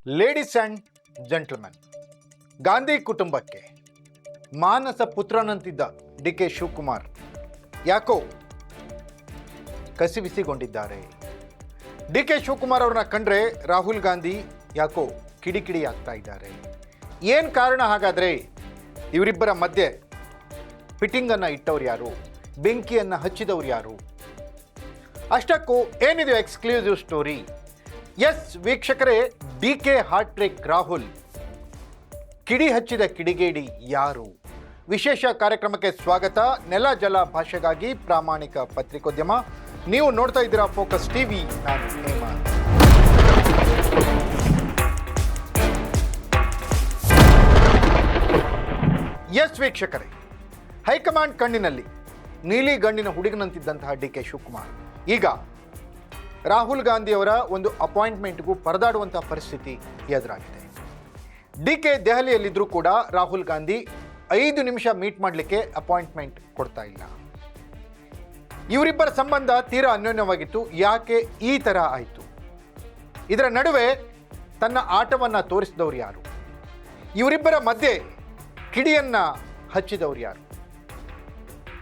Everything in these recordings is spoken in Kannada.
ಲೇಡೀಸ್ ಆ್ಯಂಡ್ ಜೆಂಟಲ್ಮೆನ್, ಗಾಂಧಿ ಕುಟುಂಬಕ್ಕೆ ಮಾನಸ ಪುತ್ರನಂತಿದ್ದ ಡಿ.ಕೆ. ಶಿವಕುಮಾರ್ ಯಾಕೋ ಕಸಿವಿಸಿಗೊಂಡಿದ್ದಾರೆ. ಡಿ.ಕೆ. ಶಿವಕುಮಾರ್ ಅವ್ರನ್ನ ಕಂಡ್ರೆ ರಾಹುಲ್ ಗಾಂಧಿ ಯಾಕೋ ಕಿಡಿಕಿಡಿ ಆಗ್ತಾ ಇದ್ದಾರೆ. ಏನು ಕಾರಣ ಹಾಗಾದರೆ? ಇವರಿಬ್ಬರ ಮಧ್ಯೆ ಫಿಟ್ಟಿಂಗನ್ನು ಇಟ್ಟವ್ರು ಯಾರು? ಬೆಂಕಿಯನ್ನು ಹಚ್ಚಿದವ್ರು ಯಾರು? ಅಷ್ಟಕ್ಕೂ ಏನಿದೆ ಎಕ್ಸ್ಕ್ಲೂಸಿವ್ ಸ್ಟೋರಿ. ಎಸ್ ವೀಕ್ಷಕರೇ, ಡಿ.ಕೆ. ಹಾರ್ಟ್ ಟ್ರಿಕ್ ರಾಹುಲ್ ಕಿಡಿ ಹಚ್ಚಿದ ಕಿಡಿಗೇಡಿ ಯಾರು? ವಿಶೇಷ ಕಾರ್ಯಕ್ರಮಕ್ಕೆ ಸ್ವಾಗತ. ನೆಲ ಜಲ ಭಾಷೆಗಾಗಿ ಪ್ರಾಮಾಣಿಕ ಪತ್ರಿಕೋದ್ಯಮ. ನೀವು ನೋಡ್ತಾ ಇದ್ದೀರಾ ಫೋಕಸ್ ಟಿವಿ. ನಾನು ಹೇಮಂತ್. ಎಸ್ ವೀಕ್ಷಕರೇ, ಹೈಕಮಾಂಡ್ ಕಣ್ಣಿನಲ್ಲಿ ನೀಲಿ ಗಣ್ಣಿನ ಹುಡುಗನಂತಿದ್ದಂತಹ ಡಿ.ಕೆ. ಶಿವಕುಮಾರ್ ಈಗ ರಾಹುಲ್ ಗಾಂಧಿಯವರ ಒಂದು ಅಪಾಯಿಂಟ್ಮೆಂಟ್ಗೂ ಪರದಾಡುವಂತಹ ಪರಿಸ್ಥಿತಿ ಎದುರಾಗಿದೆ. ಡಿ.ಕೆ. ದೆಹಲಿಯಲ್ಲಿದ್ದರೂ ಕೂಡ ರಾಹುಲ್ ಗಾಂಧಿ 5 ನಿಮಿಷ ಮೀಟ್ ಮಾಡಲಿಕ್ಕೆ ಅಪಾಯಿಂಟ್ಮೆಂಟ್ ಕೊಡ್ತಾ ಇಲ್ಲ. ಇವರಿಬ್ಬರ ಸಂಬಂಧ ತೀರಾ ಅನ್ಯೋನ್ಯವಾಗಿತ್ತು. ಯಾಕೆ ಈ ಥರ ಆಯಿತು? ಇದರ ನಡುವೆ ತನ್ನ ಆಟವನ್ನು ತೋರಿಸಿದವರು ಯಾರು? ಇವರಿಬ್ಬರ ಮಧ್ಯೆ ಕಿಡಿಯನ್ನು ಹಚ್ಚಿದವರು ಯಾರು?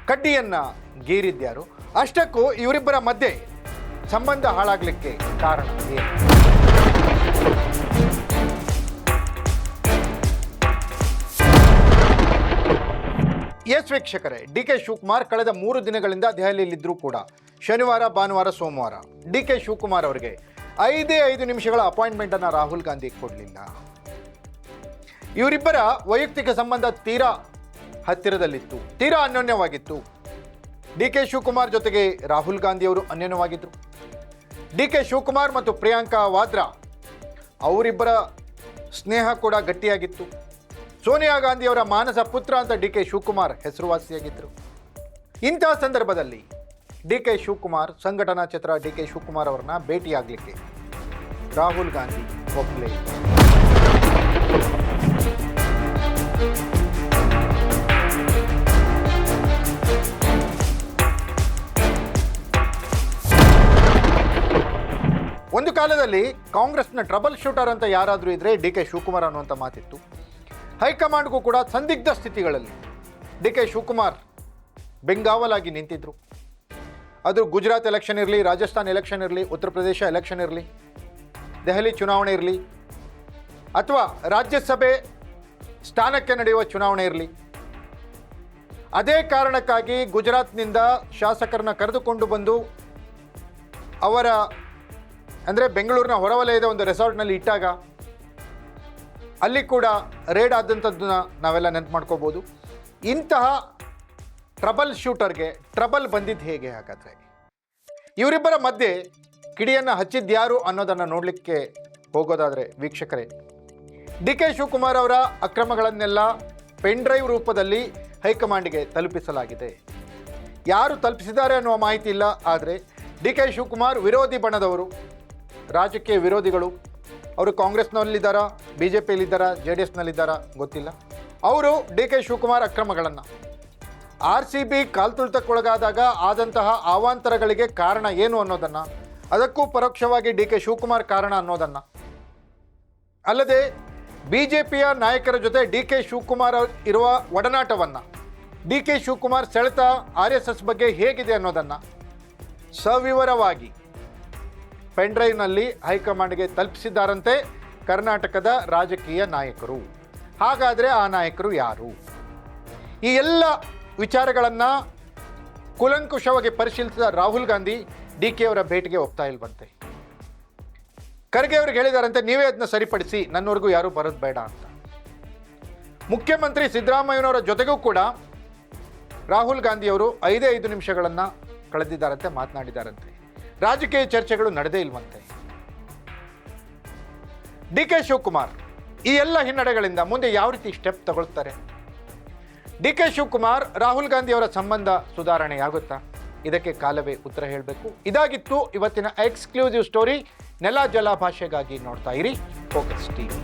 ಕಡ್ಡಿಯನ್ನು ಗೀರಿದ್ಯಾರು? ಅಷ್ಟಕ್ಕೂ ಇವರಿಬ್ಬರ ಮಧ್ಯೆ ಸಂಬಂಧ ಹಾಳಾಗಲಿಕ್ಕೆ ಕಾರಣ ಏನು? ಎಸ್ ವೀಕ್ಷಕರೇ, ಡಿ.ಕೆ. ಶಿವಕುಮಾರ್ ಕಳೆದ 3 ದಿನಗಳಿಂದ ದೆಹಲಿಯಲ್ಲಿದ್ದರೂ ಕೂಡ ಶನಿವಾರ, ಭಾನುವಾರ, ಸೋಮವಾರ ಡಿ.ಕೆ. ಶಿವಕುಮಾರ್ ಅವರಿಗೆ 5 ನಿಮಿಷಗಳ ಅಪಾಯಿಂಟ್ಮೆಂಟನ್ನು ರಾಹುಲ್ ಗಾಂಧಿ ಕೊಡಲಿಲ್ಲ. ಇವರಿಬ್ಬರ ವೈಯಕ್ತಿಕ ಸಂಬಂಧ ತೀರಾ ಹತ್ತಿರದಲ್ಲಿತ್ತು, ತೀರಾ ಅನ್ಯೋನ್ಯವಾಗಿತ್ತು. ಡಿ.ಕೆ. ಶಿವಕುಮಾರ್ ಜೊತೆಗೆ ರಾಹುಲ್ ಗಾಂಧಿ ಅವರು ಅನ್ಯೋನ್ಯವಾಗಿದ್ದರು. ಡಿ.ಕೆ. ಶಿವಕುಮಾರ್ ಮತ್ತು ಪ್ರಿಯಾಂಕಾ ವಾದ್ರಾ ಅವರಿಬ್ಬರ ಸ್ನೇಹ ಕೂಡ ಗಟ್ಟಿಯಾಗಿತ್ತು. ಸೋನಿಯಾ ಗಾಂಧಿಯವರ ಮಾನಸ ಪುತ್ರ ಅಂತ ಡಿ.ಕೆ. ಶಿವಕುಮಾರ್ ಹೆಸರುವಾಸಿಯಾಗಿದ್ದರು. ಇಂತಹ ಸಂದರ್ಭದಲ್ಲಿ ಡಿ.ಕೆ. ಶಿವಕುಮಾರ್ ಸಂಘಟನಾ ಚತ್ರ ಡಿ.ಕೆ. ಶಿವಕುಮಾರ್ ಅವರನ್ನ ಭೇಟಿಯಾಗಲಿಕ್ಕೆ ರಾಹುಲ್ ಗಾಂಧಿ ಒಪ್ಪಲೇ ಇಲ್ಲ. ಒಂದು ಕಾಲದಲ್ಲಿ ಕಾಂಗ್ರೆಸ್ನ ಟ್ರಬಲ್ ಶೂಟರ್ ಅಂತ ಯಾರಾದರೂ ಇದ್ದರೆ ಡಿ.ಕೆ. ಶಿವಕುಮಾರ್ ಅನ್ನುವಂಥ ಮಾತಿತ್ತು. ಹೈಕಮಾಂಡ್ಗೂ ಕೂಡ ಸಂದಿಗ್ಧ ಸ್ಥಿತಿಗಳಲ್ಲಿ ಡಿ.ಕೆ. ಶಿವಕುಮಾರ್ ಬೆಂಗಾವಲಾಗಿ ನಿಂತಿದ್ದರು. ಅದು ಗುಜರಾತ್ ಎಲೆಕ್ಷನ್ ಇರಲಿ, ರಾಜಸ್ಥಾನ್ ಎಲೆಕ್ಷನ್ ಇರಲಿ, ಉತ್ತರ ಪ್ರದೇಶ ಎಲೆಕ್ಷನ್ ಇರಲಿ, ದೆಹಲಿ ಚುನಾವಣೆ ಇರಲಿ, ಅಥವಾ ರಾಜ್ಯಸಭೆ ಸ್ಥಾನಕ್ಕೆ ನಡೆಯುವ ಚುನಾವಣೆ ಇರಲಿ. ಅದೇ ಕಾರಣಕ್ಕಾಗಿ ಗುಜರಾತ್ನಿಂದ ಶಾಸಕರನ್ನ ಕರೆದುಕೊಂಡು ಬಂದು ಅವರ ಅಂದರೆ ಬೆಂಗಳೂರಿನ ಹೊರವಲಯದ ಒಂದು ರೆಸಾರ್ಟ್ನಲ್ಲಿ ಇಟ್ಟಾಗ ಅಲ್ಲಿ ಕೂಡ ರೇಡ್ ಆದಂಥದ್ದನ್ನ ನಾವೆಲ್ಲ ನೆನಪು ಮಾಡ್ಕೋಬೋದು. ಇಂತಹ ಟ್ರಬಲ್ ಶೂಟರ್ಗೆ ಟ್ರಬಲ್ ಬಂದಿದ್ದು ಹೇಗೆ ಹಾಗಾದರೆ? ಇವರಿಬ್ಬರ ಮಧ್ಯೆ ಕಿಡಿಯನ್ನು ಹಚ್ಚಿದ್ಯಾರು ಅನ್ನೋದನ್ನು ನೋಡಲಿಕ್ಕೆ ಹೋಗೋದಾದರೆ ವೀಕ್ಷಕರೇ, ಡಿ.ಕೆ. ಶಿವಕುಮಾರ್ ಅವರ ಅಕ್ರಮಗಳನ್ನೆಲ್ಲ ಪೆನ್ ಡ್ರೈವ್ ರೂಪದಲ್ಲಿ ಹೈಕಮಾಂಡ್ಗೆ ತಲುಪಿಸಲಾಗಿದೆ. ಯಾರು ತಲುಪಿಸಿದ್ದಾರೆ ಅನ್ನುವ ಮಾಹಿತಿ ಇಲ್ಲ. ಆದರೆ ಡಿ.ಕೆ. ಶಿವಕುಮಾರ್ ವಿರೋಧಿ ಬಣದವರು, ರಾಜಕೀಯ ವಿರೋಧಿಗಳು. ಅವರು ಕಾಂಗ್ರೆಸ್ನಲ್ಲಿದ್ದಾರಾ, BJPಯಲ್ಲಿದ್ದಾರಾ, JDSನಲ್ಲಿದ್ದಾರಾ ಗೊತ್ತಿಲ್ಲ. ಅವರು ಡಿ.ಕೆ. ಶಿವಕುಮಾರ್ ಅಕ್ರಮಗಳನ್ನು RCB ಕಾಲ್ತುಳಿತಕ್ಕೊಳಗಾದಾಗ ಆದಂತಹ ಅವಾಂತರಗಳಿಗೆ ಕಾರಣ ಏನು ಅನ್ನೋದನ್ನು, ಅದಕ್ಕೂ ಪರೋಕ್ಷವಾಗಿ ಡಿ.ಕೆ. ಶಿವಕುಮಾರ್ ಕಾರಣ ಅನ್ನೋದನ್ನು, ಅಲ್ಲದೆ BJPಯ ನಾಯಕರ ಜೊತೆ ಡಿ.ಕೆ. ಶಿವಕುಮಾರ್ ಇರುವ ಒಡನಾಟವನ್ನು, ಡಿ.ಕೆ. ಶಿವಕುಮಾರ್ ಸೆಳೆತ RSS ಬಗ್ಗೆ ಹೇಗಿದೆ ಅನ್ನೋದನ್ನು ಸವಿವರವಾಗಿ ಪೆನ್ ಡ್ರೈವ್ನಲ್ಲಿ ಹೈಕಮಾಂಡ್ಗೆ ತಲುಪಿಸಿದ್ದಾರಂತೆ ಕರ್ನಾಟಕದ ರಾಜಕೀಯ ನಾಯಕರು. ಹಾಗಾದರೆ ಆ ನಾಯಕರು ಯಾರು? ಈ ಎಲ್ಲ ವಿಚಾರಗಳನ್ನು ಕೂಲಂಕುಷವಾಗಿ ಪರಿಶೀಲಿಸಿದ ರಾಹುಲ್ ಗಾಂಧಿ ಡಿ.ಕೆ. ಅವರ ಭೇಟಿಗೆ ಒಪ್ತಾ ಇಲ್ವಂತೆ. ಖರ್ಗೆ ಅವ್ರಿಗೆ ಹೇಳಿದಾರಂತೆ, ನೀವೇ ಅದನ್ನ ಸರಿಪಡಿಸಿ, ನನ್ನವರೆಗೂ ಯಾರೂ ಬರೋದು ಬೇಡ ಅಂತ. ಮುಖ್ಯಮಂತ್ರಿ ಸಿದ್ದರಾಮಯ್ಯನವರ ಜೊತೆಗೂ ಕೂಡ ರಾಹುಲ್ ಗಾಂಧಿಯವರು 5 ನಿಮಿಷಗಳನ್ನು ಕಳೆದಿದ್ದಾರಂತೆ, ಮಾತನಾಡಿದ್ದಾರಂತೆ. ರಾಜಕೀಯ ಚರ್ಚೆಗಳು ನಡೆದೇ ಇಲ್ವಂತೆ. ಡಿ.ಕೆ. ಶಿವಕುಮಾರ್ ಈ ಎಲ್ಲ ಹಿನ್ನಡೆಗಳಿಂದ ಮುಂದೆ ಯಾವ ರೀತಿ ಸ್ಟೆಪ್ ತಗೊಳ್ತಾರೆ? ಡಿ.ಕೆ. ಶಿವಕುಮಾರ್ ರಾಹುಲ್ ಗಾಂಧಿಯವರ ಸಂಬಂಧ ಸುಧಾರಣೆಯಾಗುತ್ತಾ? ಇದಕ್ಕೆ ಕಾಲವೇ ಉತ್ತರ ಹೇಳಬೇಕು. ಇದಾಗಿತ್ತು ಇವತ್ತಿನ ಎಕ್ಸ್ಕ್ಲೂಸಿವ್ ಸ್ಟೋರಿ. ನೆಲ ಜಲ ಭಾಷೆಗಾಗಿ ನೋಡ್ತಾ ಇರಿ ಫೋಕಸ್ ಟಿವಿ.